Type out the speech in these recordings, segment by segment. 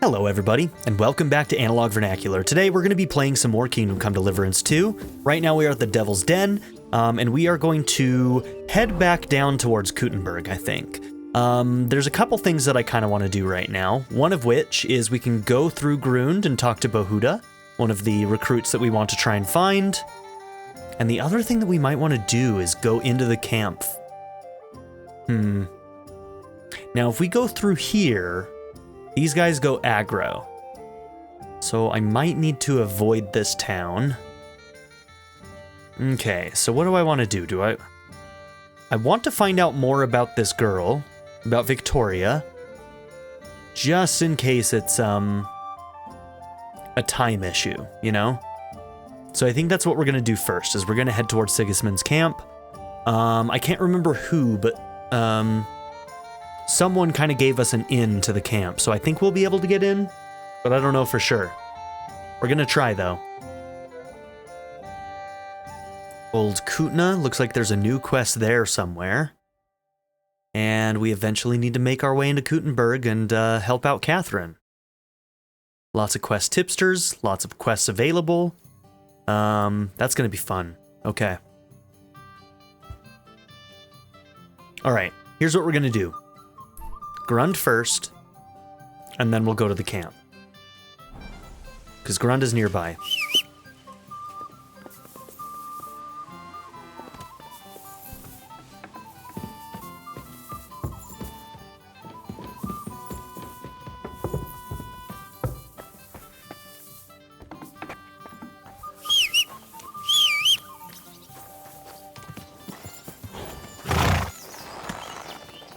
Hello everybody, and welcome back to Analog Vernacular. Today we're going to be playing some more Kingdom Come Deliverance 2. Right now we are at the Devil's Den, and we are going to head back down towards Kuttenberg, I think. There's a couple things that I kind of want to do right now, one of which is we can go through Grund and talk to Bohuta, one of the recruits that we want to try and find. And the other thing that we might want to do is go into the camp. Now if we go through here, these guys go aggro, so I might need to avoid this town. Okay, so what do I want to do? I want to find out more about this girl, about Victoria, just in case it's a time issue, you know? So I think that's what we're gonna do first, is we're gonna head towards Sigismund's camp. I can't remember who, but someone kind of gave us an in to the camp, so I think we'll be able to get in, but I don't know for sure. We're gonna try, though. Old Kutna, looks like there's a new quest there somewhere. And we eventually need to make our way into Kuttenberg and help out Catherine. Lots of quest tipsters, lots of quests available. That's gonna be fun. Okay. Alright, here's what we're gonna do. Grund first, and then we'll go to the camp. Because Grund is nearby.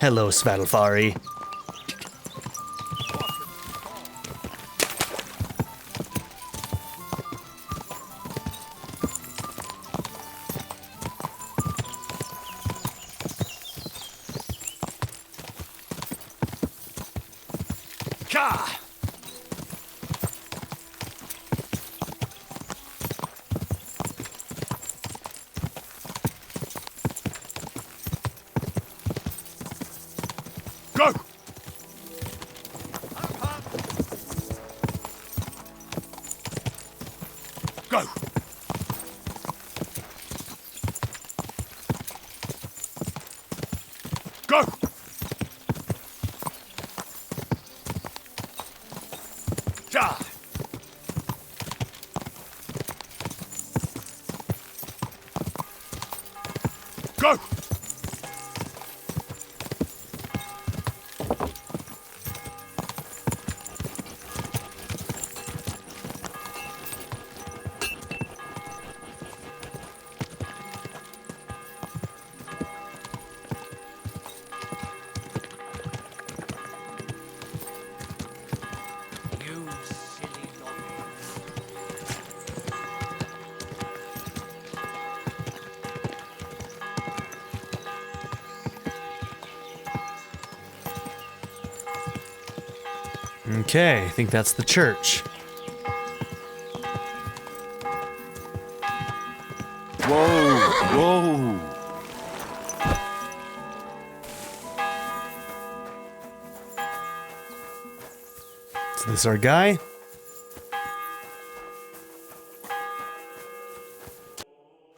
Hello, Svadilfari. Go! Go! Go! Ja! Go! Okay, I think that's the church. Whoa! Is this our guy?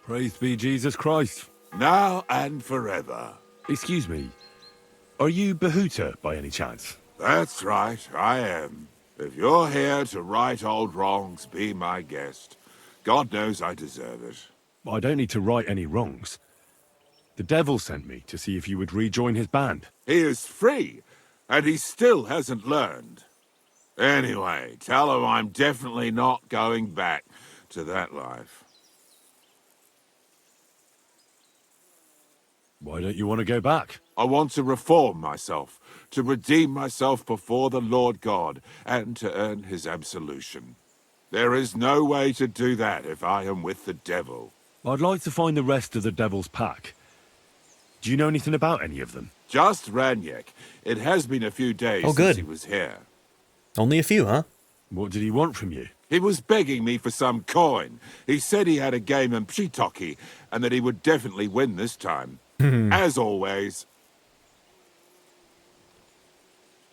Praise be Jesus Christ. Now and forever. Excuse me, are you Bohuta by any chance? That's right, I am. If you're here to right old wrongs, be my guest. God knows I deserve it. I don't need to right any wrongs. The devil sent me to see if you would rejoin his band. He is free, and he still hasn't learned. Anyway, tell him I'm definitely not going back to that life. Why don't you want to go back? I want to reform myself, to redeem myself before the Lord God, and to earn his absolution. There is no way to do that if I am with the devil. I'd like to find the rest of the devil's pack. Do you know anything about any of them? Just Raniek. It has been a few days since he was here. Only a few, huh? What did he want from you? He was begging me for some coin. He said he had a game in Pshitoki, and that he would definitely win this time. As always.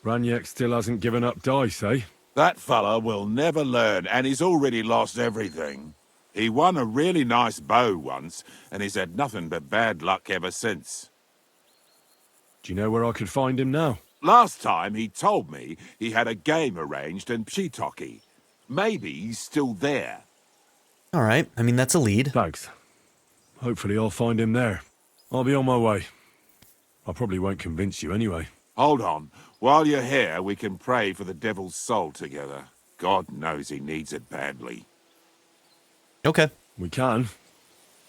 Raniek still hasn't given up dice, eh? That fella will never learn, and he's already lost everything. He won a really nice bow once, and he's had nothing but bad luck ever since. Do you know where I could find him now? Last time he told me he had a game arranged in Pshitoki. Maybe he's still there. All right. I mean, that's a lead. Thanks. Hopefully I'll find him there. I'll be on my way. I probably won't convince you anyway. Hold on. While you're here, we can pray for the devil's soul together. God knows he needs it badly. Okay. We can.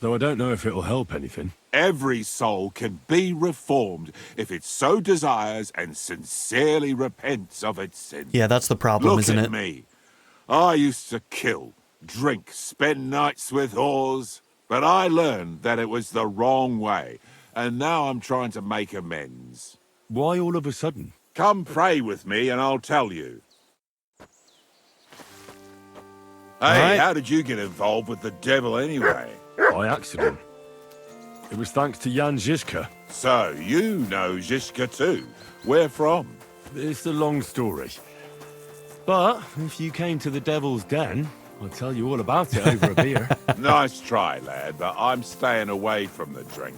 Though I don't know if it'll help anything. Every soul can be reformed if it so desires and sincerely repents of its sins. Yeah, that's the problem, Look isn't at it? me. I used to kill, drink, spend nights with whores, but I learned that it was the wrong way, and now I'm trying to make amends. Why all of a sudden? Come pray with me and I'll tell you. Hey, right. How did you get involved with the devil anyway? By accident. It was thanks to Jan Žižka. So, you know Žižka too. Where from? It's a long story. But if you came to the Devil's Den, I'll tell you all about it over a beer. Nice try, lad, but I'm staying away from the drink.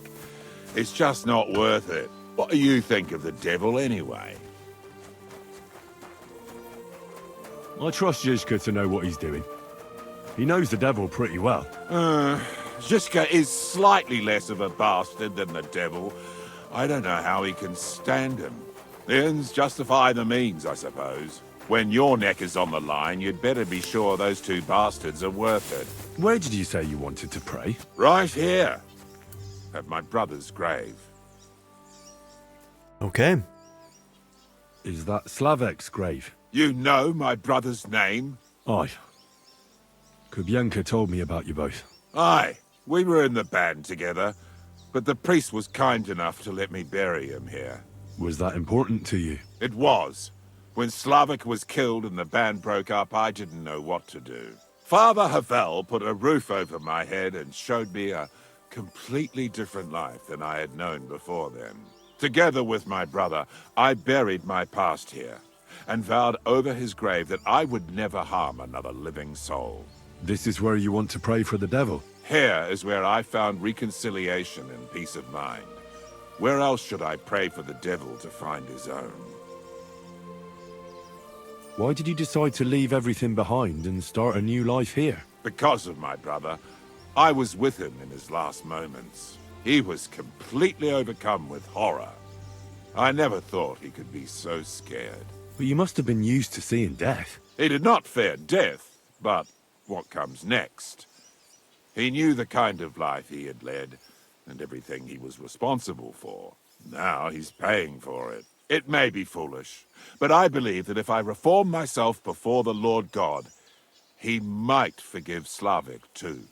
It's just not worth it. What do you think of the devil anyway? I trust Žižka to know what he's doing. He knows the devil pretty well. Žižka is slightly less of a bastard than the devil. I don't know how he can stand him. The ends justify the means, I suppose. When your neck is on the line, you'd better be sure those two bastards are worth it. Where did you say you wanted to pray? Right here, at my brother's grave. Okay. Is that Slavek's grave? You know my brother's name? Aye. Kubienka told me about you both. Aye, we were in the band together, but the priest was kind enough to let me bury him here. Was that important to you? It was. When Slavik was killed and the band broke up, I didn't know what to do. Father Havel put a roof over my head and showed me a completely different life than I had known before then. Together with my brother, I buried my past here, and vowed over his grave that I would never harm another living soul. This is where you want to pray for the devil? Here is where I found reconciliation and peace of mind. Where else should I pray for the devil to find his own? Why did you decide to leave everything behind and start a new life here? Because of my brother. I was with him in his last moments. He was completely overcome with horror. I never thought he could be so scared. But you must have been used to seeing death. He did not fear death, but what comes next? He knew the kind of life he had led, and everything he was responsible for. Now he's paying for it. It may be foolish, but I believe that if I reform myself before the Lord God, he might forgive Slavik too.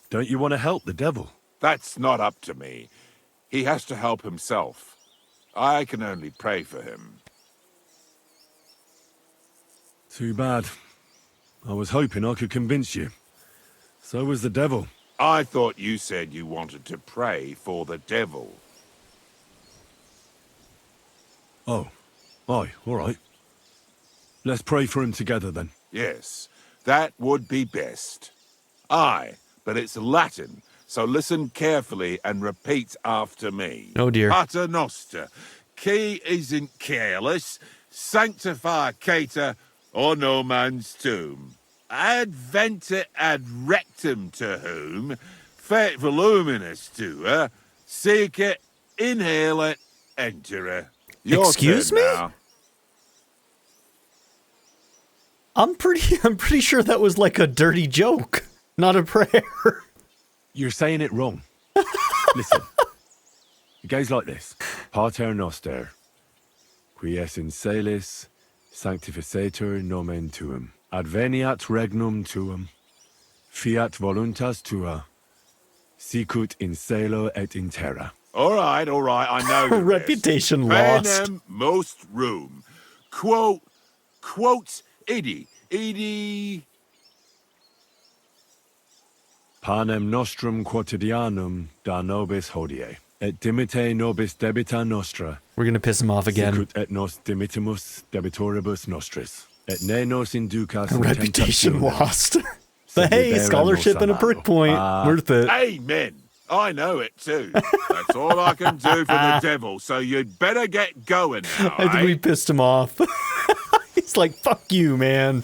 Don't you want to help the devil? That's not up to me. He has to help himself. I can only pray for him. Too bad. I was hoping I could convince you. So was the devil. I thought you said you wanted to pray for the devil. Oh. Aye, all right. Let's pray for him together then. Yes, that would be best. Aye, but it's Latin, so listen carefully and repeat after me. Oh dear. Pater noster, qui isn't careless, sanctificata onomans tuum. Adventure ad rectum to whom, fet voluminous tua, sic it, inhale it, enter. Excuse me? Now. I'm pretty sure that was like a dirty joke, not a prayer. You're saying it wrong. Listen. It goes like this. Pater noster, qui es in celis, sanctificetur nomen tuum. Adveniat regnum tuum. Fiat voluntas tua. Sicut in cielo et in terra. All right, I know the Reputation rest. lost. Panem most room. Quote, idi. Panem nostrum quotidianum da nobis hodie. Et dimite nobis debita nostra. We're gonna piss him off again. Sicut et nos dimitimus debitoribus nostris. Et ne nos inducas in Reputation tentationem. lost. But hey, Sedibere scholarship nos and a perk point. Worth it. Amen. I know it too. That's all I can do for the devil, so you'd better get going now, I think we eh? pissed him off. He's like, fuck you, man.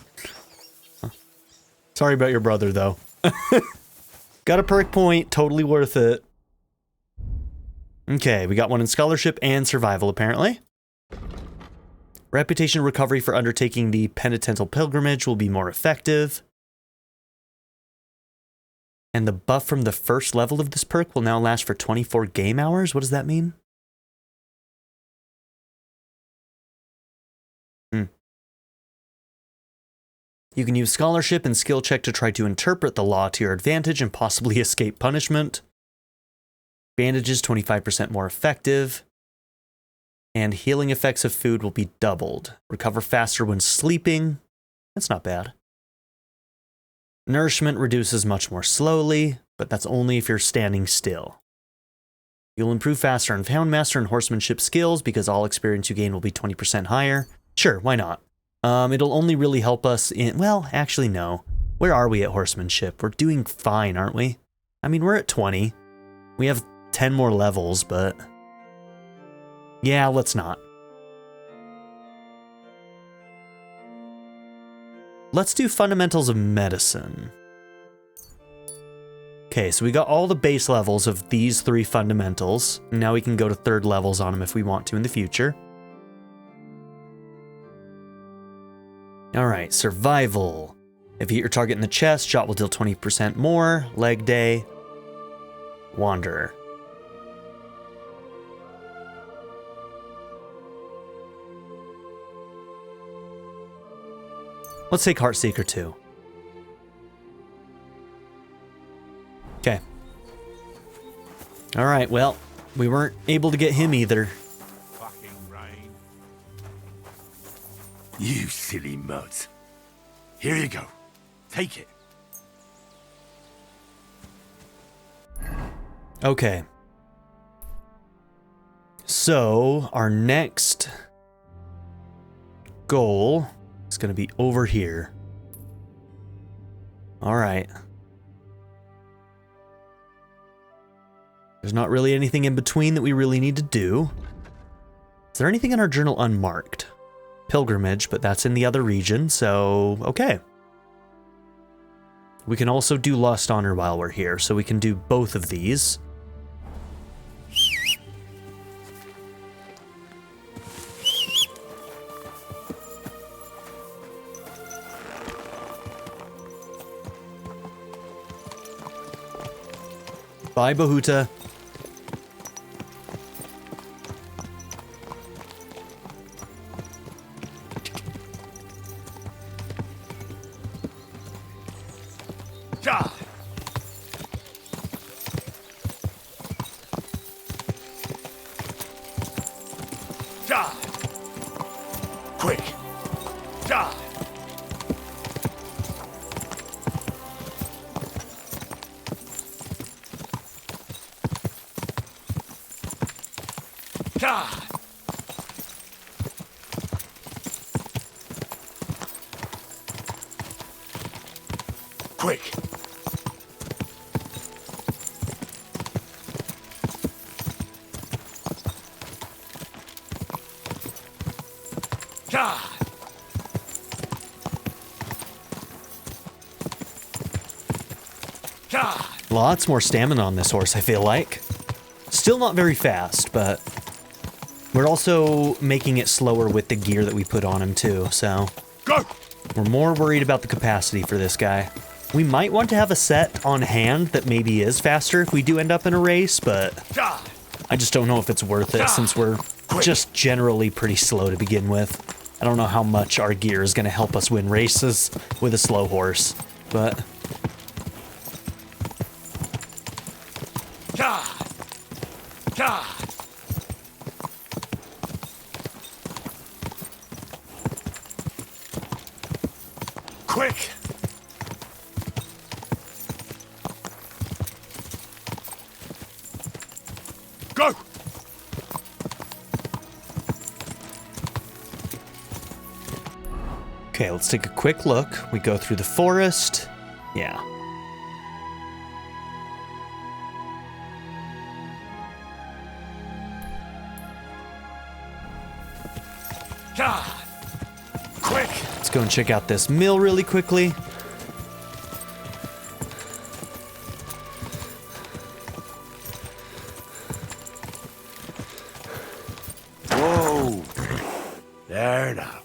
Sorry about your brother, though. Got a perk point. Totally worth it. Okay, we got one in scholarship and survival, apparently. Reputation recovery for undertaking the penitential pilgrimage will be more effective. And the buff from the first level of this perk will now last for 24 game hours? What does that mean? You can use scholarship and skill check to try to interpret the law to your advantage and possibly escape punishment. Bandages 25% more effective. And healing effects of food will be doubled. Recover faster when sleeping. That's not bad. Nourishment reduces much more slowly, but that's only if you're standing still. You'll improve faster in Houndmaster and Horsemanship skills because all experience you gain will be 20% higher. Sure, why not? It'll only really help us in... Well, actually, no. Where are we at Horsemanship? We're doing fine, aren't we? I mean, we're at 20. We have 10 more levels, but... Yeah, let's not. Let's do Fundamentals of Medicine. Okay, so we got all the base levels of these 3 fundamentals. Now we can go to 3rd levels on them if we want to in the future. Alright, Survival. If you hit your target in the chest, shot will deal 20% more. Leg day. Wanderer. Let's take Heartseeker too. Okay. Alright, well, we weren't able to get him either. Fucking rain. You silly mutt. Here you go. Take it. Okay. So, our next goal is going to be over here. Alright. There's not really anything in between that we really need to do. Is there anything in our journal unmarked? Pilgrimage, but that's in the other region, so okay. We can also do Lust Honor while we're here, so we can do both of these. Bye, Bohuta. Ja. Ja. Quick. Ja. Ja. Quick. Ja. Ja. Lots more stamina on this horse, I feel like. Still not very fast, but we're also making it slower with the gear that we put on him too, so Go. we're more worried about the capacity for this guy. We might want to have a set on hand that maybe is faster if we do end up in a race, but Ja. I just don't know if it's worth it since we're just generally pretty slow to begin with. I don't know how much our gear is going to help us win races with a slow horse, but... Ja. Ja. Quick. Go. Go! Okay, let's take a quick look. We go through the forest. Yeah. God! Quick! Let's go and check out this mill really quickly. Whoa! There now.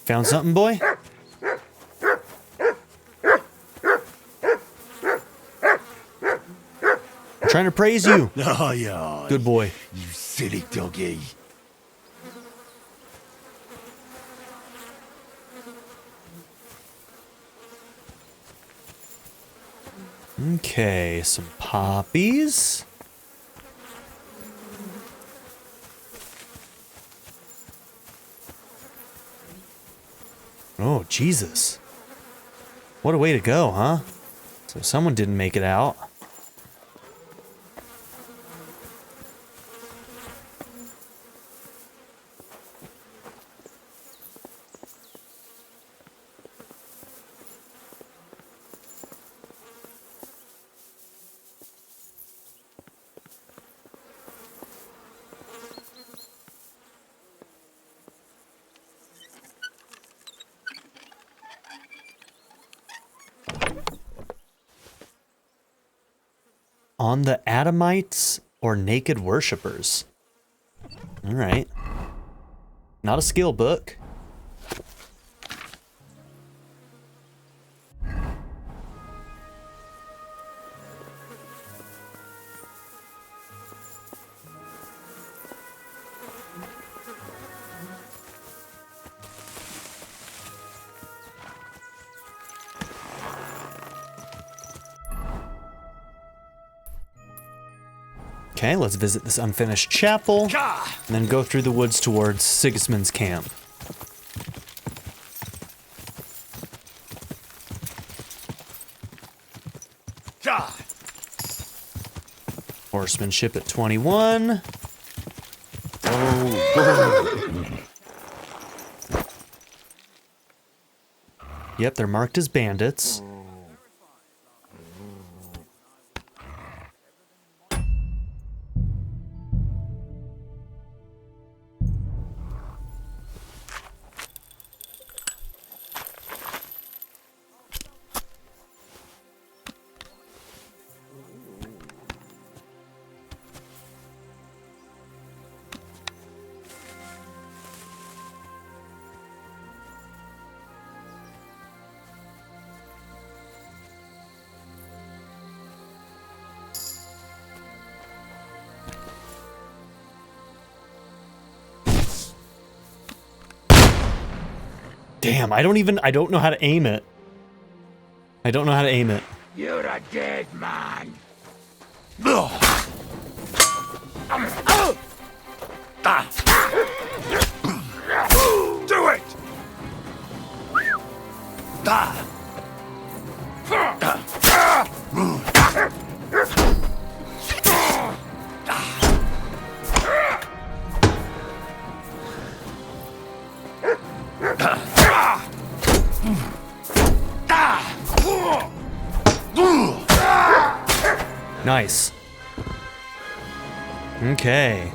Found something, boy? I'm trying to praise you. Oh, yeah. Good boy. You silly doggy. Okay, some poppies. Oh, Jesus. What a way to go, huh? So someone didn't make it out. On the Adamites or naked worshippers. All right. Not a skill book. Okay, let's visit this unfinished chapel, and then go through the woods towards Sigismund's camp. Horsemanship at 21. Yep, they're marked as bandits. Damn, I don't know how to aim it. I don't know how to aim it. You're a dead man. Do it! Nice. Okay.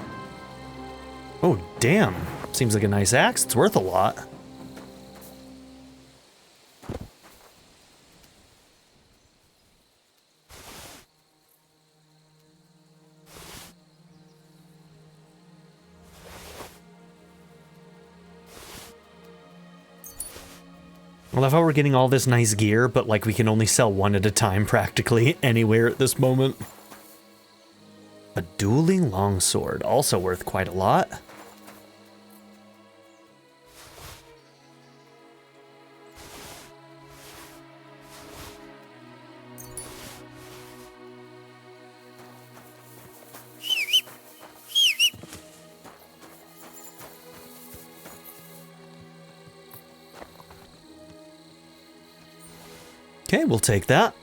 Oh, damn. Seems like a nice axe. It's worth a lot. I love how we're getting all this nice gear, but like we can only sell one at a time practically anywhere at this moment. A dueling longsword, also worth quite a lot. Okay, we'll take that.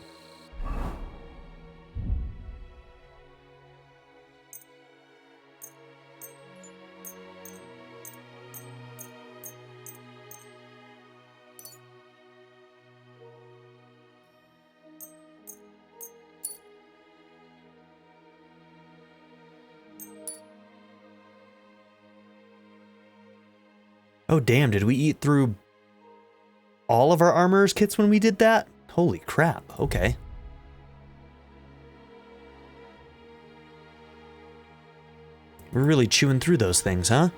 Oh, damn, did we eat through all of our armorer's kits when we did that? Holy crap, okay. We're really chewing through those things, huh?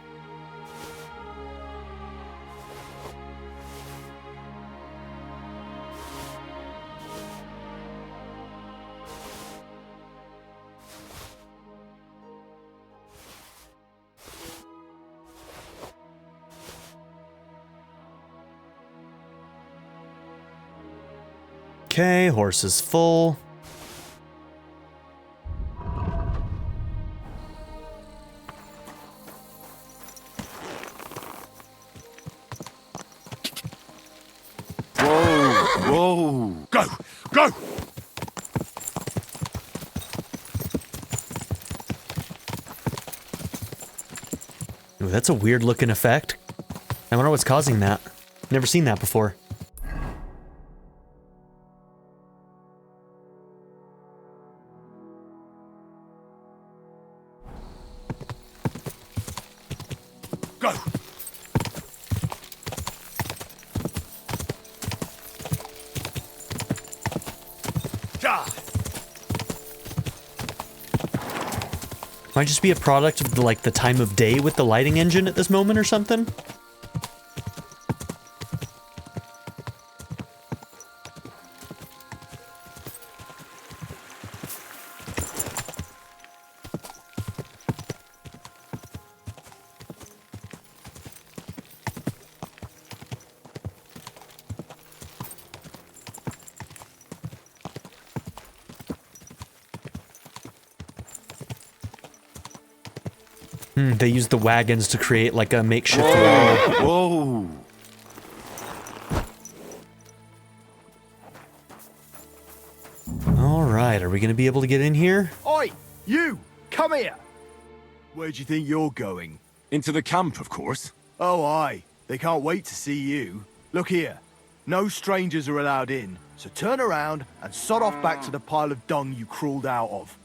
Okay, horse is full. Whoa! Go! Go! Ooh, that's a weird looking effect. I wonder what's causing that. Never seen that before. Go! Might just be a product of like the time of day with the lighting engine at this moment or something. They use the wagons to create like a makeshift wall. Whoa! All right, are we going to be able to get in here? Oi, you! Come here! Where do you think you're going? Into the camp, of course. Oh, aye. They can't wait to see you. Look here. No strangers are allowed in, so turn around and sod off back to the pile of dung you crawled out of.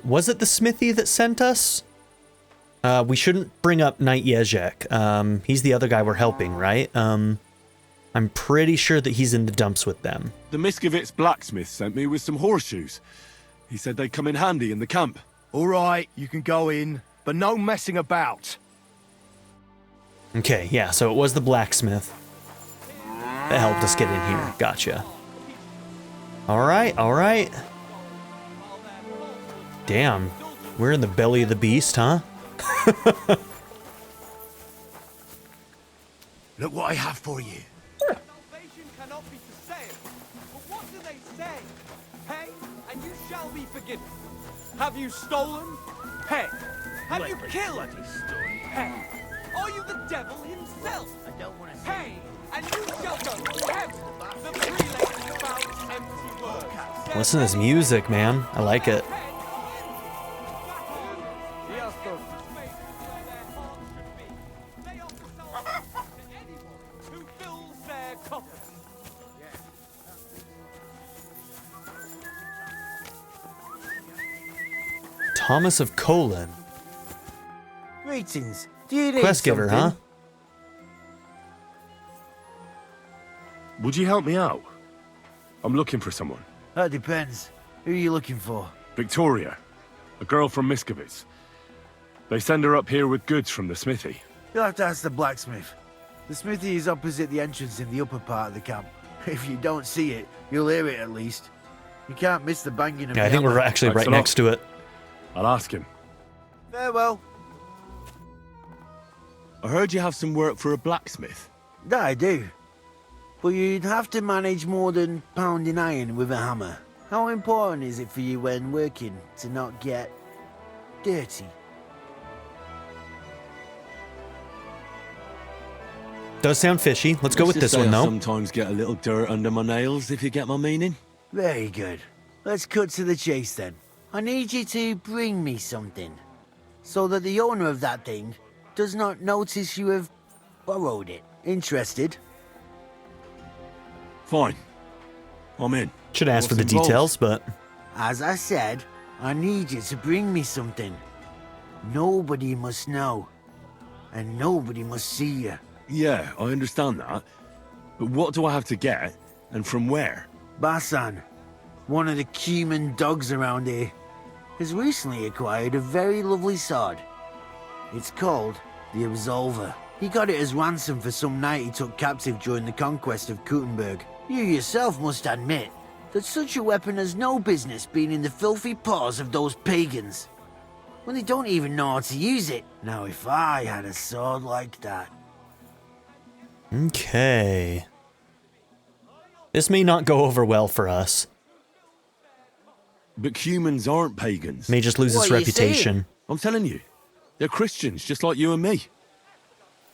Was it the smithy that sent us? We shouldn't bring up Knight Jezek. He's the other guy we're helping, right? I'm pretty sure that he's in the dumps with them. The Miskovitz blacksmith sent me with some horseshoes. He said they'd come in handy in the camp. All right, you can go in, but no messing about. Okay, yeah, so it was the blacksmith that helped us get in here. Gotcha. All right, all right. Damn, we're in the belly of the beast, huh? Look what I have for you. Salvation cannot be for sale. But what do they say? Pay, and you shall be forgiven. Have you stolen? Pay. Have you killed? Pay. Are you the devil himself? I don't want to pay, and you shall go to heaven. The prelate spouts empty words. Listen to this music, man. I like it. Thomas of Colon. Greetings. Do you need Quest giver, huh? something? Would you help me out? I'm looking for someone. That depends. Who are you looking for? Victoria, a girl from Miskovitz. They send her up here with goods from the smithy. You'll have to ask the blacksmith. The smithy is opposite the entrance in the upper part of the camp. If you don't see it, you'll hear it at least. You can't miss the banging of Yeah, I the think we're hammer. actually Thanks right a lot. next to it. I'll ask him. Farewell. I heard you have some work for a blacksmith. That I do. But you'd have to manage more than pounding iron with a hammer. How important is it for you when working to not get dirty? Does sound fishy. Let's go with this one, I though. sometimes get a little dirt under my nails, if you get my meaning. Very good. Let's cut to the chase then. I need you to bring me something, so that the owner of that thing does not notice you have borrowed it. Interested? Fine. I'm in. Should ask for the What's involved? details, but... As I said, I need you to bring me something. Nobody must know, and nobody must see you. Yeah, I understand that. But what do I have to get, and from where? Basan, one of the Cuman dogs around here, has recently acquired a very lovely sword. It's called the Absolver. He got it as ransom for some knight he took captive during the conquest of Kuttenberg. You yourself must admit that such a weapon has no business being in the filthy paws of those pagans, when they don't even know how to use it. Now if I had a sword like that... Okay. This may not go over well for us. But humans aren't pagans. May just lose What its are you reputation. saying? I'm telling you. They're Christians, just like you and me.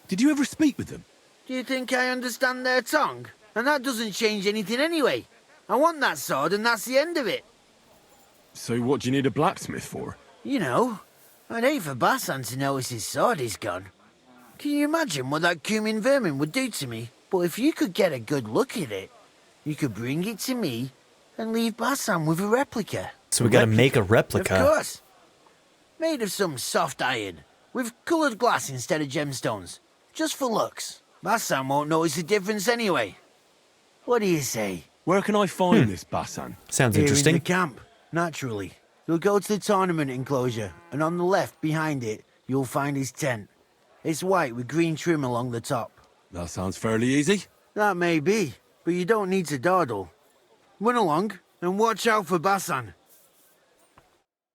Did you ever speak with them? Do you think I understand their tongue? And that doesn't change anything anyway. I want that sword and that's the end of it. So what do you need a blacksmith for? You know, I'd hate for Basan to notice his sword is gone. Can you imagine what that Cumin vermin would do to me? But if you could get a good look at it, you could bring it to me and leave Basan with a replica. So we gotta make a replica. Of course. Made of some soft iron, with coloured glass instead of gemstones. Just for looks. Basan won't notice the difference anyway. What do you say? Where can I find this Basan? Sounds Here in interesting. the camp, naturally. You'll go to the tournament enclosure, and on the left, behind it, you'll find his tent. It's white with green trim along the top. That sounds fairly easy. That may be, but you don't need to dawdle. Run along, and watch out for Basan.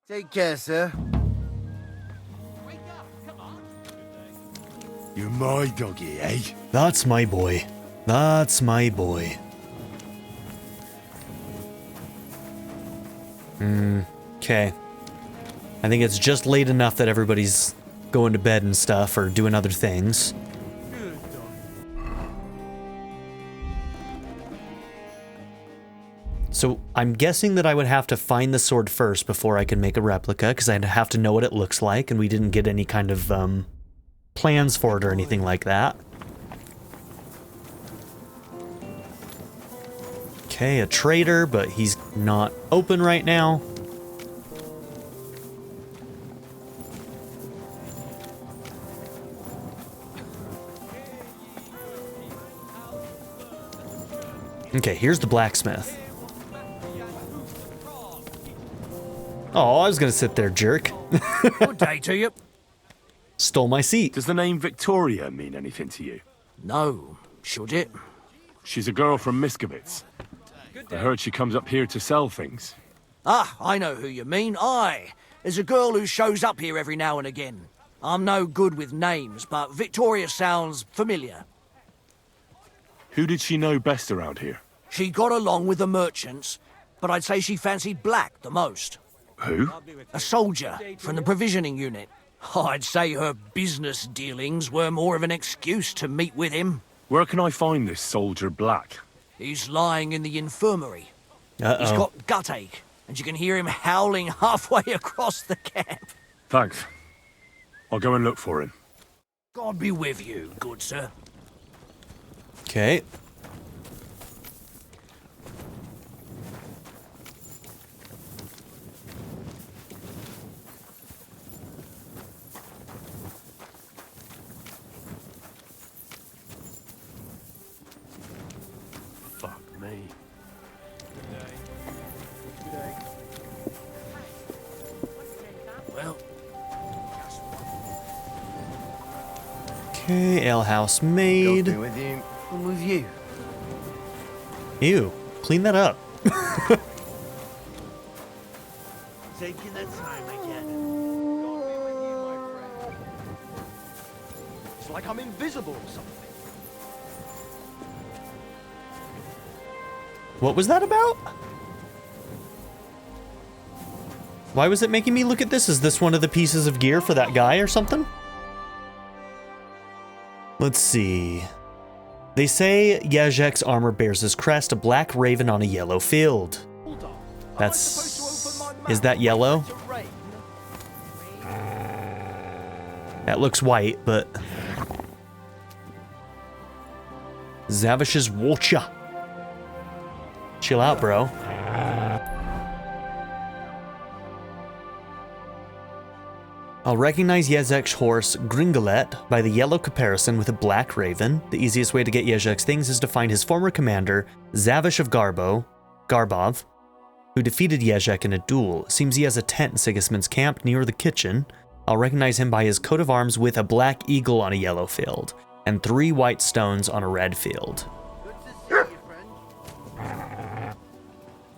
Take care, sir. You're my doggy, eh? That's my boy. That's my boy. Okay. I think it's just late enough that everybody's going to bed and stuff or doing other things. So I'm guessing that I would have to find the sword first before I can make a replica, because I'd have to know what it looks like, and we didn't get any kind of plans for it or anything like that. Okay, a trader, but he's not open right now. Okay, here's the blacksmith. Oh, I was gonna sit there, jerk. Good day to you. Stole my seat. Does the name Victoria mean anything to you? No, should it? She's a girl from Miskovitz. I heard she comes up here to sell things. Ah, I know who you mean. Aye, there's a girl who shows up here every now and again. I'm no good with names, but Victoria sounds familiar. Who did she know best around here? She got along with the merchants, but I'd say she fancied Black the most. Who? A soldier from the provisioning unit. I'd say her business dealings were more of an excuse to meet with him. Where can I find this soldier Black? He's lying in the infirmary. He's Uh-oh. got gut ache, and you can hear him howling halfway across the camp. Thanks. I'll go and look for him. God be with you, good sir. Okay. Fuck me. Well, Okay, alehouse made. with you. I'm with you. Ew, clean that up. Taking the time again. It's like I'm invisible or something. What was that about? Why was it making me look at this? Is this one of the pieces of gear for that guy or something? Let's see. They say Jezek's armor bears his crest, a black raven on a yellow field. That's... Is that yellow? That looks white, but... Zavish's Wolcha. Chill out, bro. I'll recognize Jezek's horse, Gringolet, by the yellow caparison with a black raven. The easiest way to get Jezek's things is to find his former commander, Zavish of Garbov, who defeated Jezek in a duel. Seems he has a tent in Sigismund's camp near the kitchen. I'll recognize him by his coat of arms with a black eagle on a yellow field, and 3 white stones on a red field.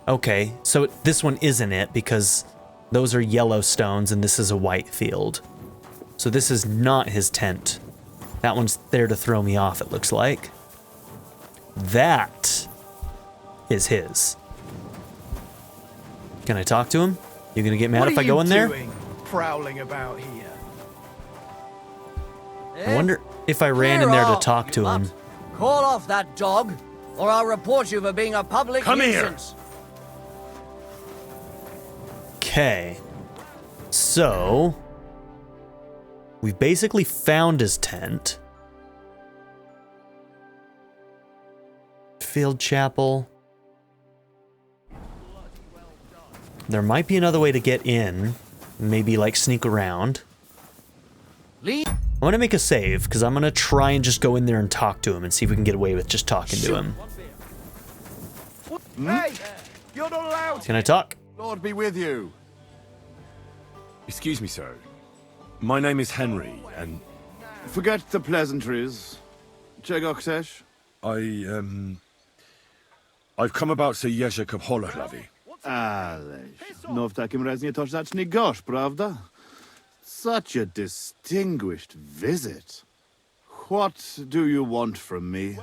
Okay, so this one isn't it, because those are yellow stones and this is a white field. So this is not his tent. That one's there to throw me off, it looks like. That is his. Can I talk to him? You gonna get mad if I go in there? Prowling about here. I wonder if I ran in there to talk to him. Call off that dog, or I'll report you for being a public nuisance. Okay. So... we've basically found his tent. Field chapel. There might be another way to get in. Maybe, like, sneak around. I want to make a save, because I'm going to try and just go in there and talk to him and see if we can get away with just talking to him. Hey, you're not allowed. Can I talk? Lord be with you. Excuse me, sir. My name is Henry, and Forget the pleasantries. Czego chcesz? I've come about Sir Jezek of Holahlavi. Ależ, no w takim razie to zacznij gorzь, prawda? Such a distinguished visit. What do you want from me?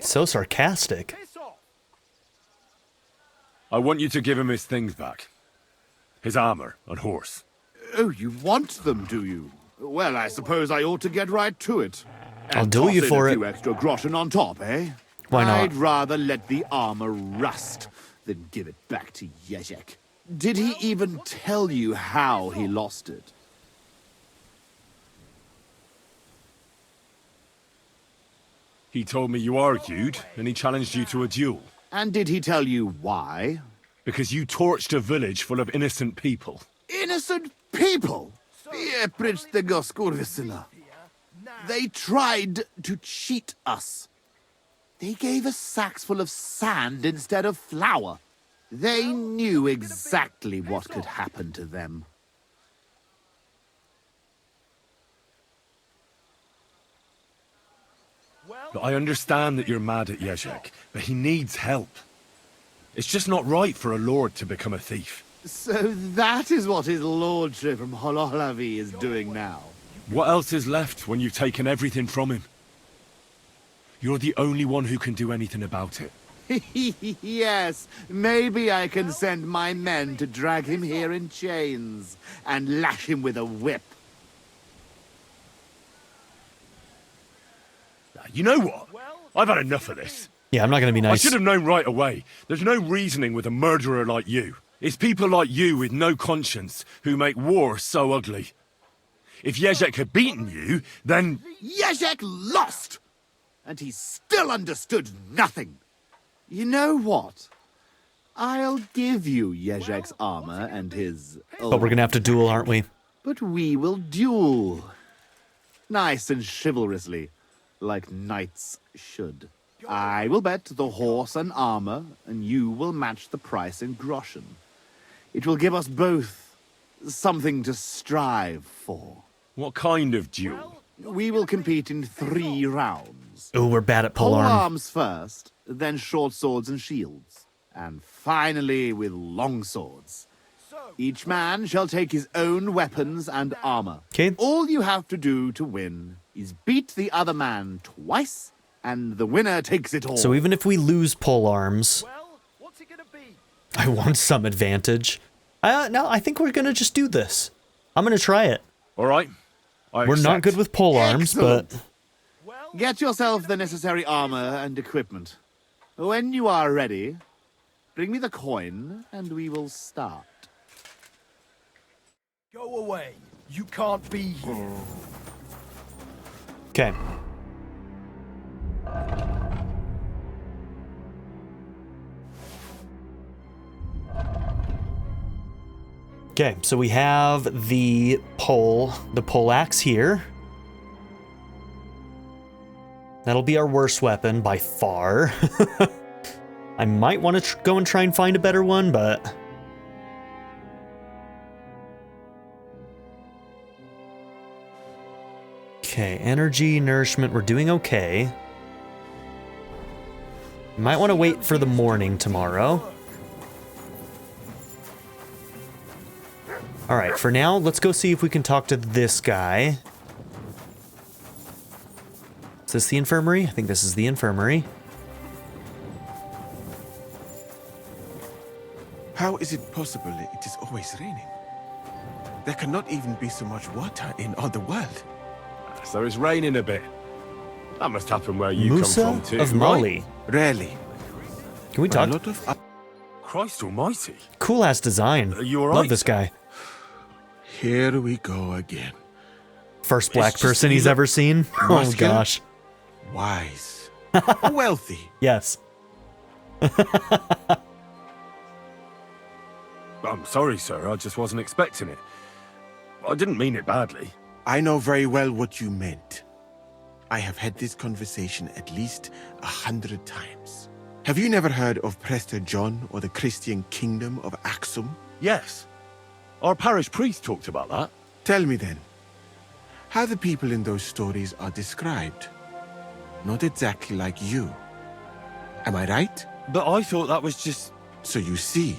So sarcastic. I want you to give him his things back. His armor and horse. Oh, you want them, do you? Well, I suppose I ought to get right to it. I'll duel you for a it. few extra groschen on top, eh? Why not? I'd rather let the armor rust than give it back to Jezek. Did he even tell you how he lost it? He told me you argued, and he challenged you to a duel. And did he tell you why? Because you torched a village full of innocent people. Innocent people? Precz tego skurwysyna. They tried to cheat us. They gave us sacks full of sand instead of flour. They knew exactly what could happen to them. But I understand that you're mad at Jezek, but he needs help. It's just not right for a lord to become a thief. So that is what his lordship from Holahlavi is doing now. What else is left when you've taken everything from him? You're the only one who can do anything about it. Yes, maybe I can send my men to drag him here in chains and lash him with a whip. You know what? I've had enough of this. Yeah, I'm not going to be nice. I should have known right away. There's no reasoning with a murderer like you. It's people like you with no conscience who make war so ugly. If Jezek had beaten you, then... Jezek lost! And he still understood nothing. You know what? I'll give you Jezek's armor and his... But we're going to have to duel, aren't we? But we will duel. Nice and chivalrously, like knights should. I will bet the horse and armor, and you will match the price in groschen. It will give us both something to strive for. What kind of duel? We will compete in 3 rounds. Oh, we're bad at Pole polearm. arms first, then short swords and shields, and finally with long swords. Each man shall take his own weapons and armor. Okay. All you have to do to win is beat the other man twice, and the winner takes it all. So even if we lose polearms, What's it gonna be? I want some advantage. No, I think we're going to just do this. I'm going to try it. All right. We're not good with polearms, but... Well, Get yourself the necessary armor and equipment. When you are ready, bring me the coin and we will start. Go away. You can't be here. Okay. Okay, so we have the pole axe here. That'll be our worst weapon by far. I might want to go and try and find a better one, but... Okay, energy, nourishment, we're doing okay. Might want to wait for the morning tomorrow. Alright, for now, let's go see if we can talk to this guy. Is this the infirmary? I think this is the infirmary. How is it possible it is always raining? There cannot even be so much water in all the world. So it's raining a bit. That must happen where you Musa come from too, of right? Mali. Rarely. Can we But talk? a lot of Christ almighty. Cool ass design. You all Love right? this guy. Here we go again. First black just person he's either ever seen. Oh muscular- gosh. Wise. Wealthy. Yes. I'm sorry, sir. I just wasn't expecting it. I didn't mean it badly. I know very well what you meant. I have had this conversation at least 100 times. Have you never heard of Prester John or the Christian kingdom of Axum? Yes. Our parish priest talked about that. Tell me then, how the people in those stories are described. Not exactly like you. Am I right? But I thought that was just... So you see,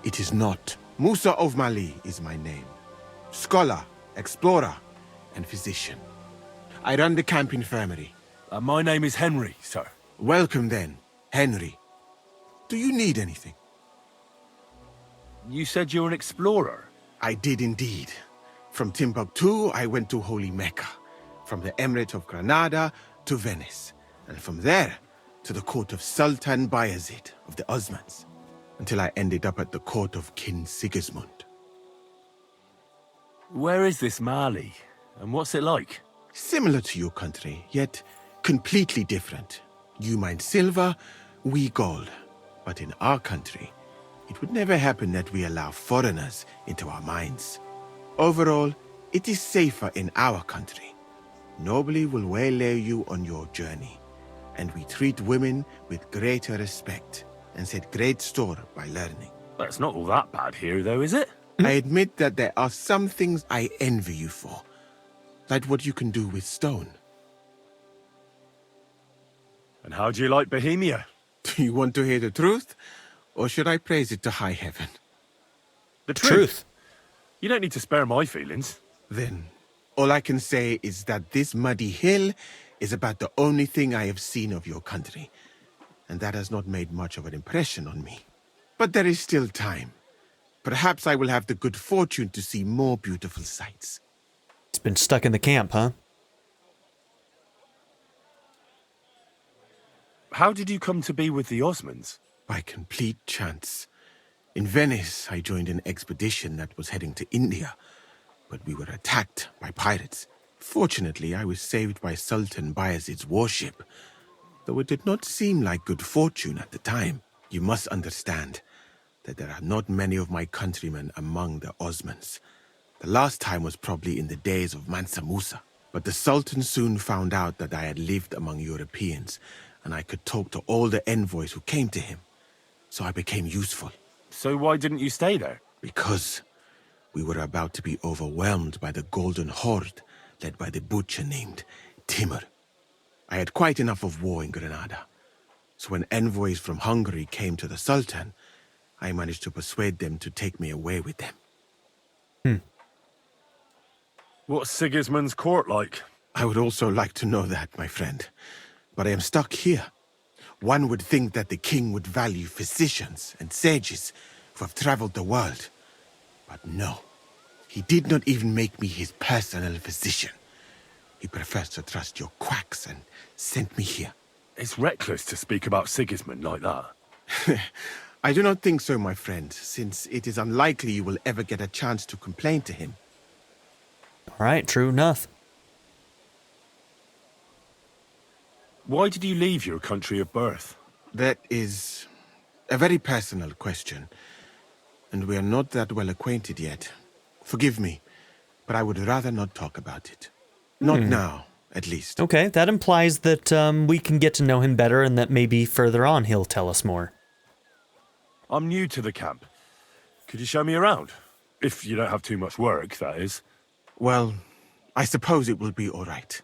it is not. Musa of Mali is my name. Scholar, explorer, and physician. I run the camp infirmary. my name is Henry, sir. Welcome then, Henry. Do you need anything? You said you're an explorer. I did indeed. From Timbuktu, I went to Holy Mecca. From the Emirate of Granada to Venice. And from there to the court of Sultan Bayezid of the Osmans. Until I ended up at the court of King Sigismund. Where is this Mali? And what's it like? Similar to your country, yet completely different. You mine silver, we gold. But in our country, it would never happen that we allow foreigners into our mines. Overall, it is safer in our country. Nobody will waylay you on your journey. And we treat women with greater respect and set great store by learning. That's not all that bad here, though, is it? I admit that there are some things I envy you for. Like what you can do with stone. And how do you like Bohemia? Do you want to hear the truth? Or should I praise it to high heaven? The truth. You don't need to spare my feelings. Then, all I can say is that this muddy hill is about the only thing I have seen of your country. And that has not made much of an impression on me. But there is still time. Perhaps I will have the good fortune to see more beautiful sights. It's been stuck in the camp, huh? How did you come to be with the Osmans? By complete chance. In Venice, I joined an expedition that was heading to India. But we were attacked by pirates. Fortunately, I was saved by Sultan Bayezid's warship. Though it did not seem like good fortune at the time. You must understand that there are not many of my countrymen among the Osmans. The last time was probably in the days of Mansa Musa. But the Sultan soon found out that I had lived among Europeans, and I could talk to all the envoys who came to him. So I became useful. So why didn't you stay there? Because we were about to be overwhelmed by the Golden Horde, led by the butcher named Timur. I had quite enough of war in Granada. So when envoys from Hungary came to the Sultan, I managed to persuade them to take me away with them. What's Sigismund's court like? I would also like to know that, my friend. But I am stuck here. One would think that the king would value physicians and sages who have traveled the world. But no. He did not even make me his personal physician. He prefers to trust your quacks and sent me here. It's reckless to speak about Sigismund like that. I do not think so, my friend, since it is unlikely you will ever get a chance to complain to him. All right, true enough. Why did you leave your country of birth? That is a very personal question, and we are not that well acquainted yet. Forgive me, but I would rather not talk about it. Not now, at least. Okay, that implies that we can get to know him better and that maybe further on he'll tell us more. I'm new to the camp. Could you show me around? If you don't have too much work, that is. Well, I suppose it will be all right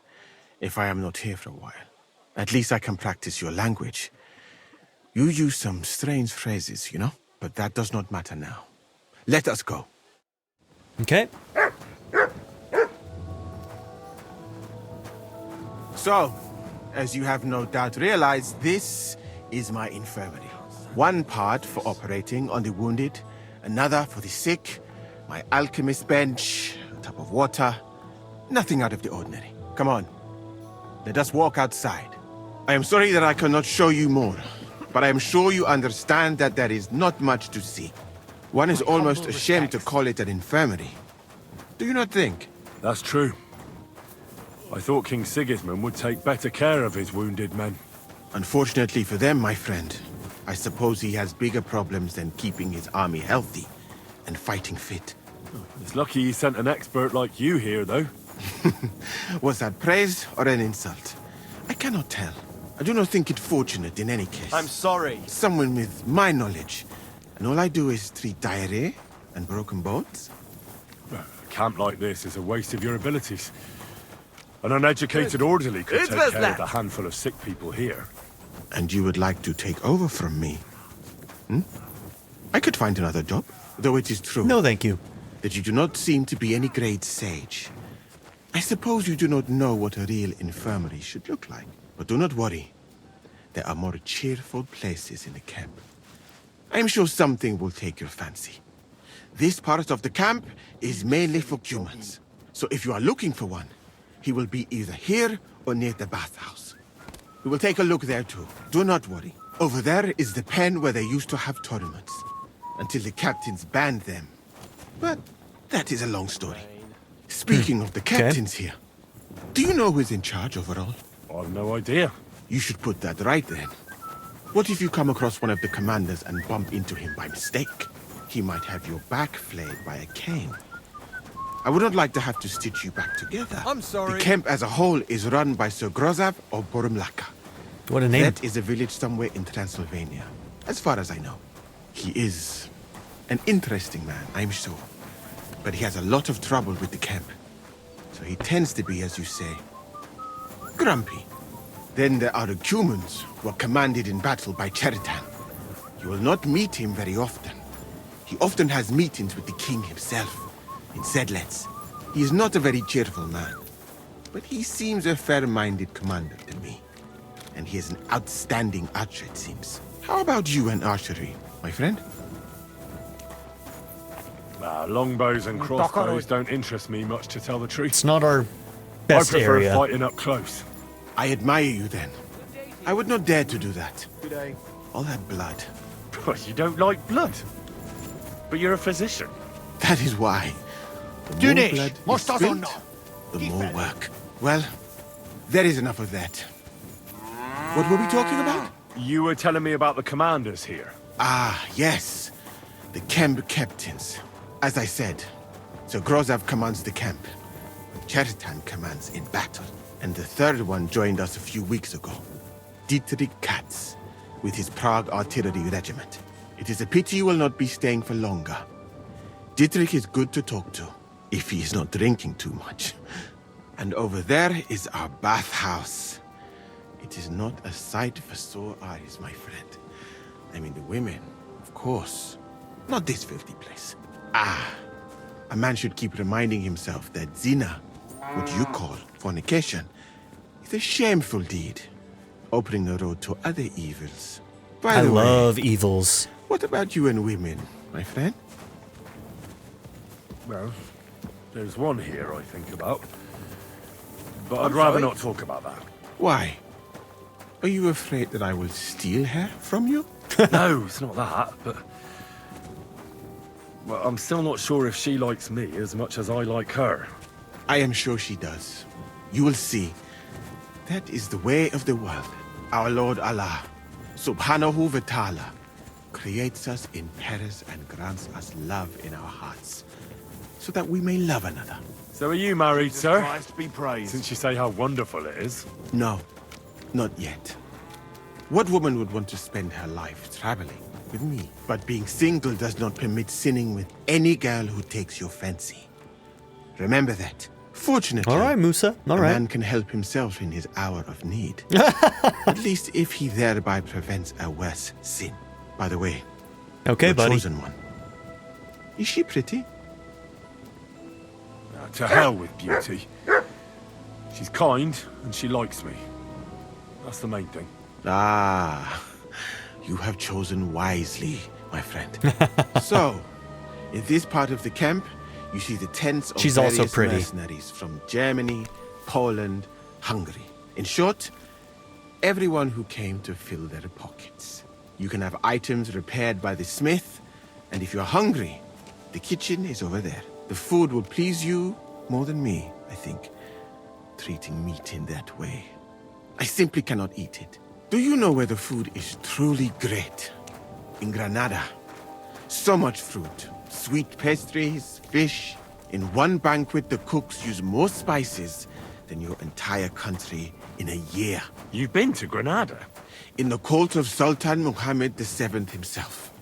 if I am not here for a while. At least I can practice your language. You use some strange phrases, you know? But that does not matter now. Let us go. Okay. So, as you have no doubt realized, this is my infirmary. One part for operating on the wounded, another for the sick, my alchemist bench, a tub of water. Nothing out of the ordinary. Come on, let us walk outside. I am sorry that I cannot show you more, but I am sure you understand that there is not much to see. One is almost ashamed to call it an infirmary. Do you not think? That's true. I thought King Sigismund would take better care of his wounded men. Unfortunately for them, my friend, I suppose he has bigger problems than keeping his army healthy and fighting fit. It's lucky he sent an expert like you here, though. Was that praise or an insult? I cannot tell. I do not think it fortunate in any case. I'm sorry. Someone with my knowledge, and all I do is treat diarrhea and broken bones? A camp like this is a waste of your abilities. An uneducated orderly could take care of the handful of sick people here. And you would like to take over from me? I could find another job, though it is true. No, thank you. That you do not seem to be any great sage. I suppose you do not know what a real infirmary should look like. But do not worry. There are more cheerful places in the camp. I am sure something will take your fancy. This part of the camp is mainly for humans. So if you are looking for one, he will be either here or near the bathhouse. We will take a look there too. Do not worry. Over there is the pen where they used to have tournaments. Until the captains banned them. But that is a long story. Speaking of the captains here, do you know who is in charge overall? I've no idea. You should put that right then. What if you come across one of the commanders and bump into him by mistake? He might have your back flayed by a cane. I would not like to have to stitch you back together. I'm sorry. The camp as a whole is run by Sir Grozab of Bohemia. What a name. That is a village somewhere in Transylvania, as far as I know. He is an interesting man, I'm sure. But he has a lot of trouble with the camp. So he tends to be, as you say, grumpy. Then there are the humans who are commanded in battle by Cheritan. You will not meet him very often. He often has meetings with the king himself in Zedlets. He is not a very cheerful man, but he seems a fair-minded commander to me. And he is an outstanding archer, it seems. How about you and archery, my friend? Longbows and crossbows don't interest me much, to tell the truth. It's not our best I prefer area. fighting up close. I admire you then. I would not dare to do that. Good day. All that blood. But you don't like blood. But you're a physician. That is why. The more blood is spilled, the more work. Well, there is enough of that. What were we talking about? You were telling me about the commanders here. Ah, yes. The camp captains. As I said, Sir Grozab commands the camp. Cheritan commands in battle. And the third one joined us a few weeks ago. Dietrich Katz, with his Prague artillery regiment. It is a pity you will not be staying for longer. Dietrich is good to talk to, if he is not drinking too much. And over there is our bathhouse. It is not a sight for sore eyes, my friend. I mean the women, of course. Not this filthy place. A man should keep reminding himself that zina, what you call fornication, is a shameful deed, opening the road to other evils. By I the way, love evils. what about you and women, my friend? Well, there's one here I think about. but I'd rather not talk about that. Why? Are you afraid that I will steal her from you? No, it's not that, but... Well, I'm still not sure if she likes me as much as I like her. I am sure she does. You will see. That is the way of the world. Our Lord Allah, Subhanahu wa Ta'ala, creates us in pairs and grants us love in our hearts, so that we may love another. So are you married, sir? Christ be praised. Since you say how wonderful it is. No, not yet. What woman would want to spend her life traveling with me? But being single does not permit sinning with any girl who takes your fancy. Remember that. Fortunately, All right, Musa. All a right. man can help himself in his hour of need. At least if he thereby prevents a worse sin. By the way, Okay, the buddy. chosen one. Is she pretty? To hell with beauty. She's kind, and she likes me. That's the main thing. Ah, you have chosen wisely, my friend. So, in this part of the camp, you see the tents of She's also various pretty. mercenaries from Germany, Poland, Hungary. In short, everyone who came to fill their pockets. You can have items repaired by the smith, and if you're hungry, the kitchen is over there. The food will please you more than me, I think, treating meat in that way. I simply cannot eat it. Do you know where the food is truly great? In Granada. So much fruit, sweet pastries, fish. In one banquet, the cooks use more spices than your entire country in a year. You've been to Granada? In the court of Sultan Muhammad VII himself.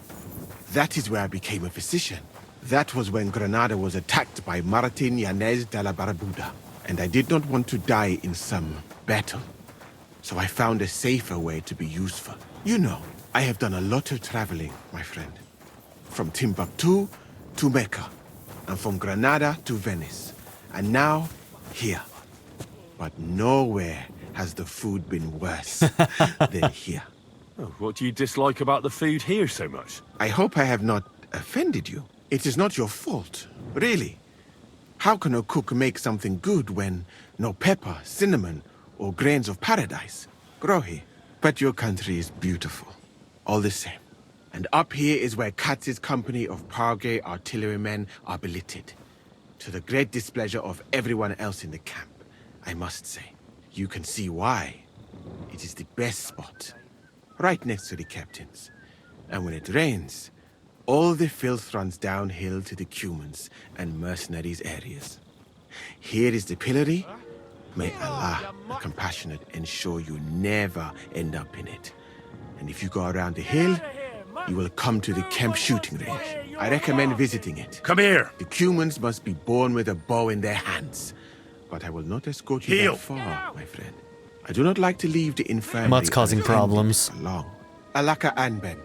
That is where I became a physician. That was when Granada was attacked by Martin Yanez de la Barbuda. And I did not want to die in some battle. So I found a safer way to be useful. You know, I have done a lot of traveling, my friend. From Timbuktu to Mecca. And from Granada to Venice. And now, here. But nowhere has the food been worse than here. Oh, what do you dislike about the food here so much? I hope I have not offended you. It is not your fault, really. How can a cook make something good when no pepper, cinnamon, or grains of paradise grow here? But your country is beautiful, all the same. And up here is where Katz's company of Pargay artillerymen are billeted. To the great displeasure of everyone else in the camp, I must say. You can see why. It is the best spot, right next to the captains. And when it rains, all the filth runs downhill to the Cumans and mercenaries areas. Here is the pillory. May Allah, the compassionate, ensure you never end up in it. And if you go around the hill, you will come to the camp shooting range. I recommend visiting it. Come here! The Cumans must be born with a bow in their hands. But I will not escort you Heel. that far, my friend. I do not like to leave the infirmary Mutt's causing unattended problems. for long. Alaka Anben.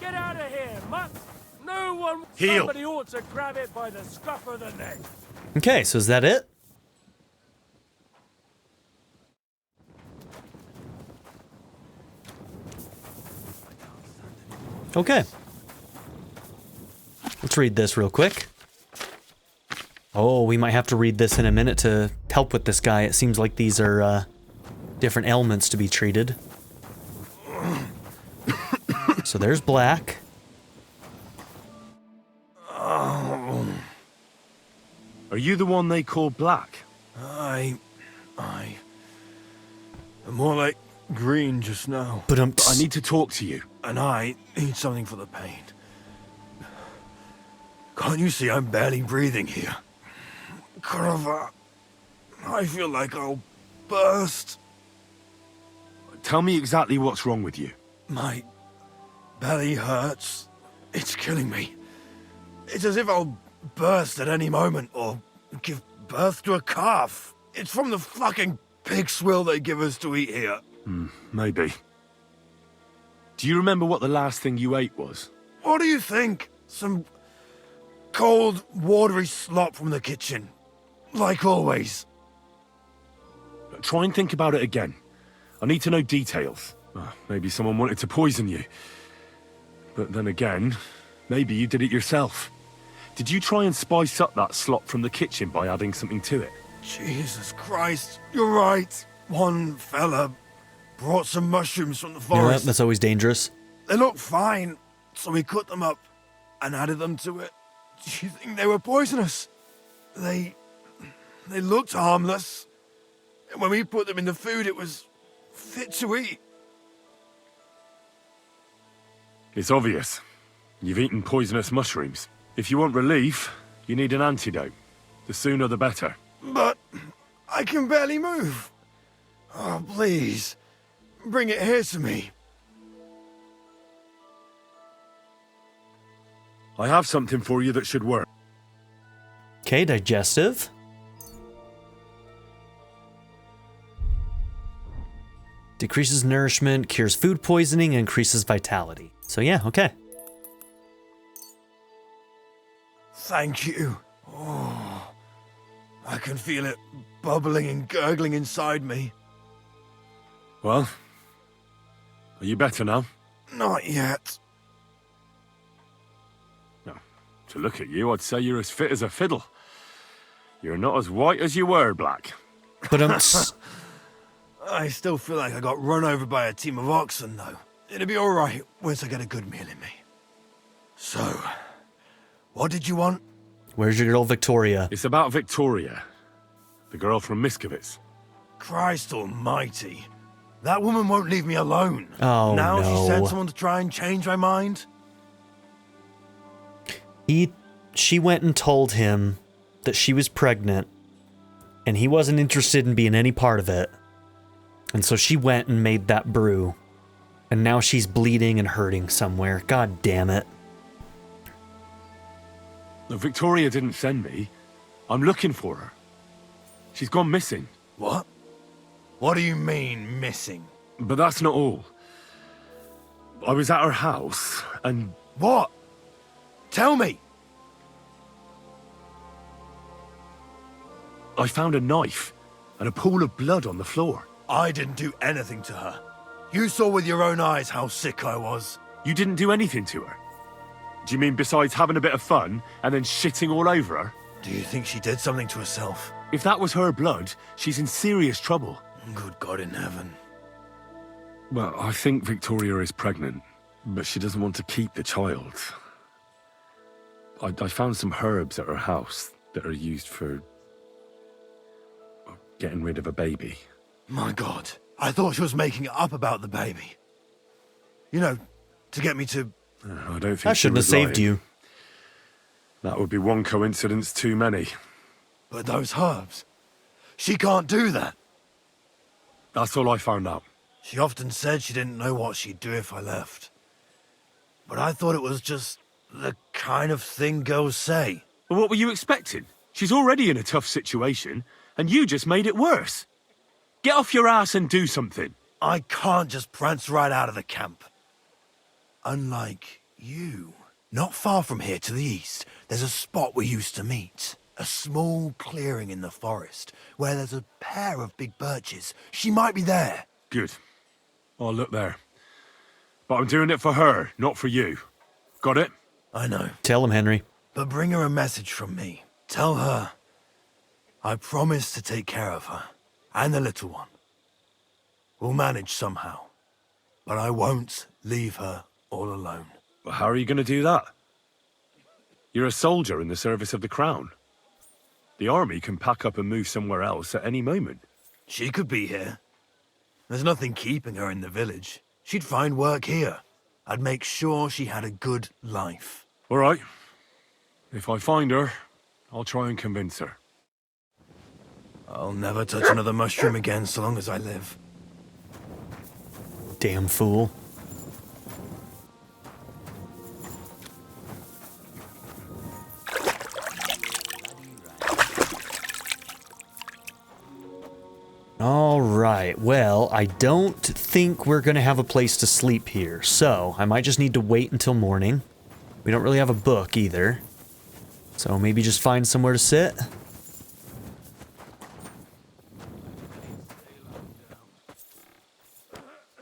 Get out of here, Mutt! No one... Heel. Somebody ought to grab it by the scruff of the neck. Okay, so is that it? Okay. Let's read this real quick. Oh, we might have to read this in a minute to help with this guy. It seems like these are different ailments to be treated. So there's Black. Are you the one they call Black? I'm more like green just now. But I need to talk to you. And I need something for the pain. Can't you see I'm barely breathing here? Carver, I feel like I'll burst. Tell me exactly what's wrong with you. My belly hurts. It's killing me. It's as if I'll burst at any moment or give birth to a calf. It's from the fucking pig swill they give us to eat here. Maybe. Do you remember what the last thing you ate was? What do you think? Some cold, watery slop from the kitchen. Like always. Try and think about it again. I need to know details. Maybe someone wanted to poison you. But then again, maybe you did it yourself. Did you try and spice up that slop from the kitchen by adding something to it? Jesus Christ, you're right. One fella brought some mushrooms from the You know what? forest. That's always dangerous. They looked fine, so we cut them up and added them to it. Do you think they were poisonous? They looked harmless. And when we put them in the food, it was fit to eat. It's obvious. You've eaten poisonous mushrooms. If you want relief, you need an antidote. The sooner the better. But I can barely move. Oh, please, bring it here to me. I have something for you that should work. Okay, digestive. Decreases nourishment, cures food poisoning, and increases vitality. So yeah, okay. Thank you. Oh, I can feel it bubbling and gurgling inside me. Well, are you better now? Not yet. To look at you, I'd say you're as fit as a fiddle. You're not as white as you were, Black. But I still feel like I got run over by a team of oxen, though. It'll be all right once I get a good meal in me. So, what did you want? Where's your girl Victoria? It's about Victoria, the girl from Miskovitz. Christ almighty. That woman won't leave me alone. Oh, now no. she sent someone to try and change my mind? She went and told him that she was pregnant, and he wasn't interested in being any part of it. And so she went and made that brew. And now she's bleeding and hurting somewhere. God damn it. Look, Victoria didn't send me. I'm looking for her. She's gone missing. What? What do you mean, missing? But that's not all. I was at her house, and... What? Tell me! I found a knife and a pool of blood on the floor. I didn't do anything to her. You saw with your own eyes how sick I was. You didn't do anything to her? Do you mean besides having a bit of fun and then shitting all over her? Do you think she did something to herself? If that was her blood, she's in serious trouble. Good God in heaven. Well, I think Victoria is pregnant, but she doesn't want to keep the child. I found some herbs at her house that are used for getting rid of a baby. My God, I thought she was making it up about the baby. You know, to get me to... I don't think I shouldn't have saved you. That would be one coincidence too many. But those herbs, she can't do that. That's all I found out. She often said she didn't know what she'd do if I left. But I thought it was just the kind of thing girls say. But what were you expecting? She's already in a tough situation, and you just made it worse. Get off your ass and do something. I can't just prance right out of the camp. Unlike you. Not far from here to the east, there's a spot we used to meet. A small clearing in the forest, where there's a pair of big birches. She might be there. Good. I'll look there. But I'm doing it for her, not for you. Got it? I know. Tell him, Henry. But bring her a message from me. Tell her I promise to take care of her. And the little one. We'll manage somehow. But I won't leave her all alone. Well, how are you going to do that? You're a soldier in the service of the Crown. The army can pack up and move somewhere else at any moment. She could be here. There's nothing keeping her in the village. She'd find work here. I'd make sure she had a good life. All right. If I find her, I'll try and convince her. I'll never touch another mushroom again so long as I live. Damn fool. All right, well, I don't think we're going to have a place to sleep here, so I might just need to wait until morning. We don't really have a book either, so maybe just find somewhere to sit.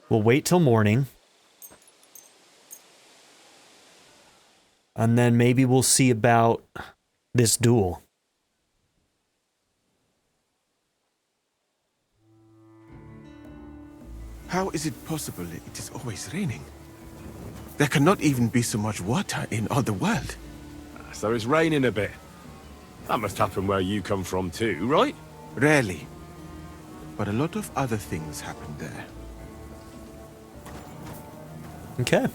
We'll wait till morning. And then maybe we'll see about this duel. How is it possible it is always raining? There cannot even be so much water in all the world. So it's raining a bit. That must happen where you come from too, right? Rarely. But a lot of other things happen there. Okay.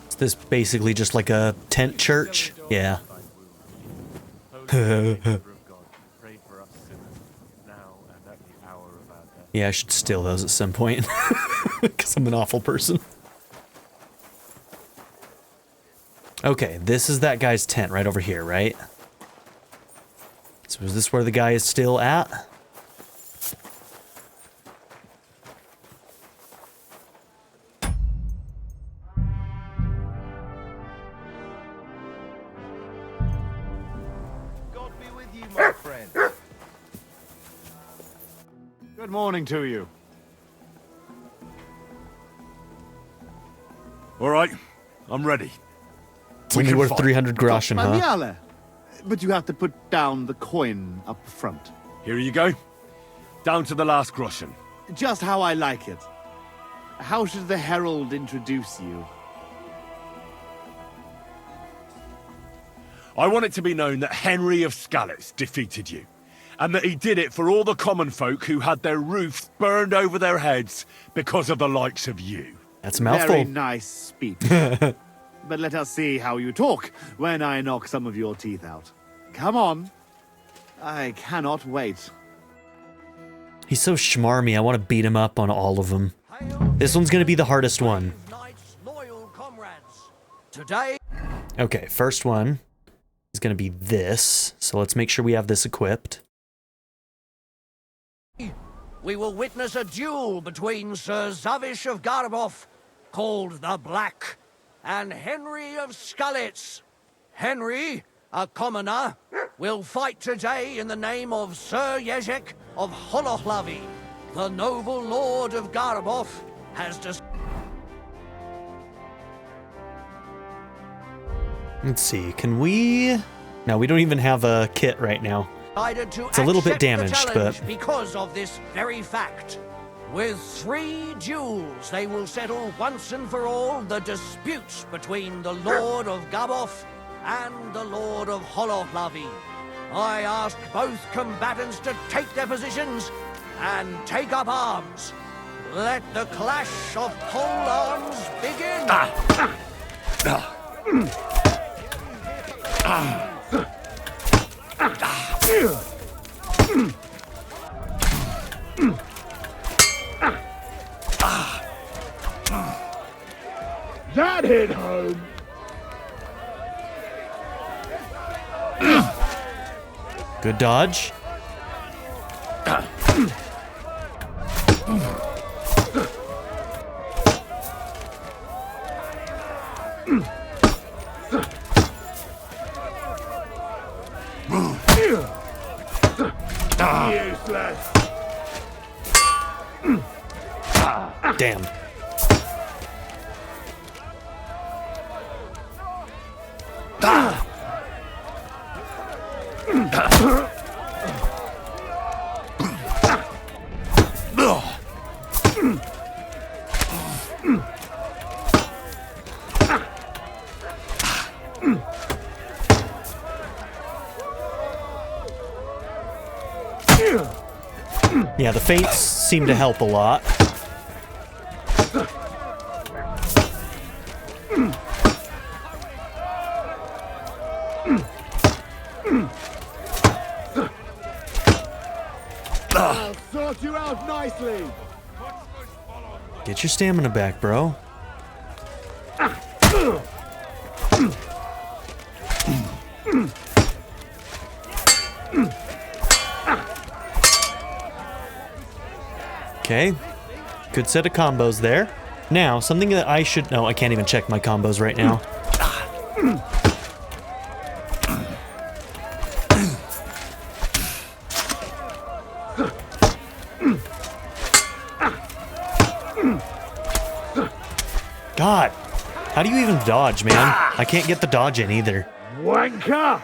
Is this basically just like a tent church? Yeah. Yeah, I should steal those at some point. Because I'm an awful person. Okay, this is that guy's tent right over here, right? So is this where the guy is still at? God be with you, my friend. Good morning to you. All right, I'm ready. Only worth 300 groschen, huh? Maniale. But you have to put down the coin up front. Here you go. Down to the last groschen. Just how I like it. How should the herald introduce you? I want it to be known that Henry of Skalitz defeated you, and that he did it for all the common folk who had their roofs burned over their heads because of the likes of you. That's a mouthful. Very nice speech. But let us see how you talk when I knock some of your teeth out. Come on. I cannot wait. He's so schmarmy, I want to beat him up on all of them. This one's going to be the hardest one. Knights, loyal comrades. Today, Okay, first one is going to be this. So let's make sure we have this equipped. we will witness a duel between Sir Zavish of Garabov, called the Black, and Henry of Skalitz. Henry, a commoner, will fight today in the name of Sir Jezek of Holohlavi. The noble lord of Garabov has Let's see, can we... No, we don't even have a kit right now. decided to It's a little bit accept the damaged, challenge but... because of this very fact. With 3 duels, they will settle once and for all the disputes between the Lord of Gabov and the Lord of Holohlavi. I ask both combatants to take their positions and take up arms. Let the clash of pole arms begin. That hit home. Good dodge. Useless. Damn. Yeah, the feints seem to help a lot. I'll sort you out nicely. Get your stamina back, bro. Okay, good set of combos there. Now, something that I should... No, I can't even check my combos right now. God, how do you even dodge, man? I can't get the dodge in either. Wanker!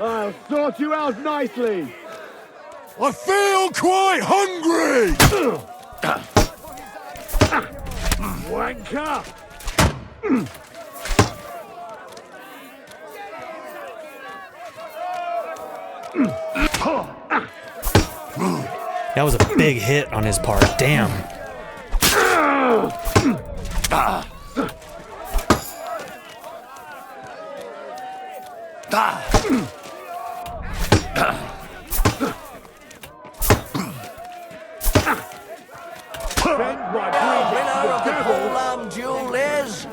I'll sort you out nicely. I feel quite hungry! Wanker! That was a big hit on his part. Damn. Winner of the pole-arm duel is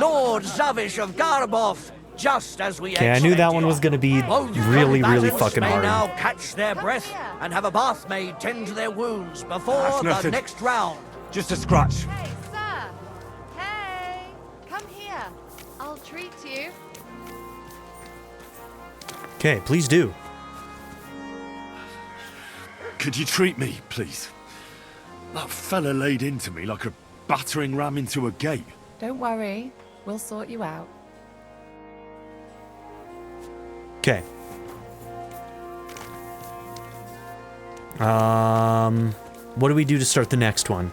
Lord Zavish of Garabov. Just as we Okay, I knew that one was gonna be Both really combatants fucking may hard. now catch their breath and have a bath made, tend to their wounds before the nothing. next round. Just a scratch. Hey, sir. Hey, come here. I'll treat you. Okay, please do. Could you treat me, please? That fella laid into me like a battering ram into a gate. Don't worry. We'll sort you out. Okay. What do we do to start the next one?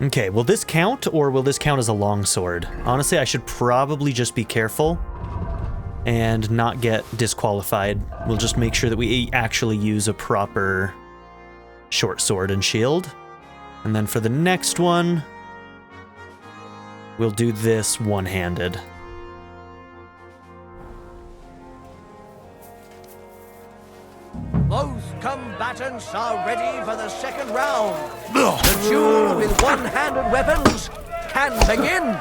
Okay, will this count, or will this count as a longsword? Honestly, I should probably just be careful and not get disqualified. We'll just make sure that we actually use a proper short sword and shield. And then for the next one, we'll do this one-handed. Both combatants are ready for the second round. The duel with one-handed weapons can begin.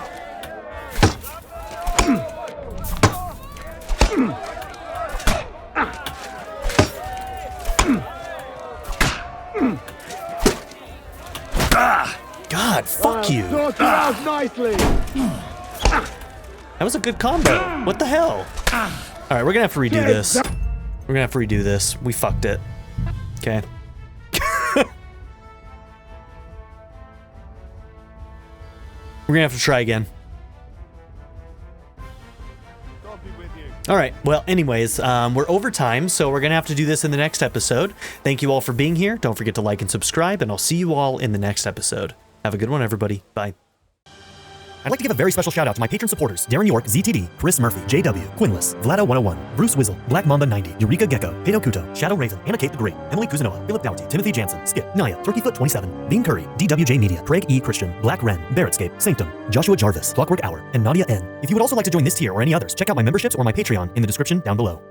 God, fuck you. Sort you out nicely. That was a good combo. What the hell? All right, we're gonna have to redo this. We're gonna have to redo this. We fucked it. Okay. We're gonna have to try again. All right, well, anyways, we're over time, so we're gonna have to do this in the next episode. Thank you all for being here. Don't forget to like and subscribe, and I'll see you all in the next episode. Have a good one, everybody. Bye. I'd like to give a very special shout out to my patron supporters: Darren York, ZTD, Chris Murphy, JW, Quinless, Vlado101, Bruce Wizzle, Black Mamba 90, Eureka Gecko, Pedo Kuto, Shadow Raven, Anna Kate the Great, Emily Kuzanoa, Philip Dougherty, Timothy Jansen, Skip, Naya, Turkeyfoot 27, Bean Curry, DWJ Media, Craig E. Christian, Black Ren, Barrettscape, Sanctum, Joshua Jarvis, Clockwork Hour, and Nadia N. If you would also like to join this tier or any others, check out my memberships or my Patreon in the description down below.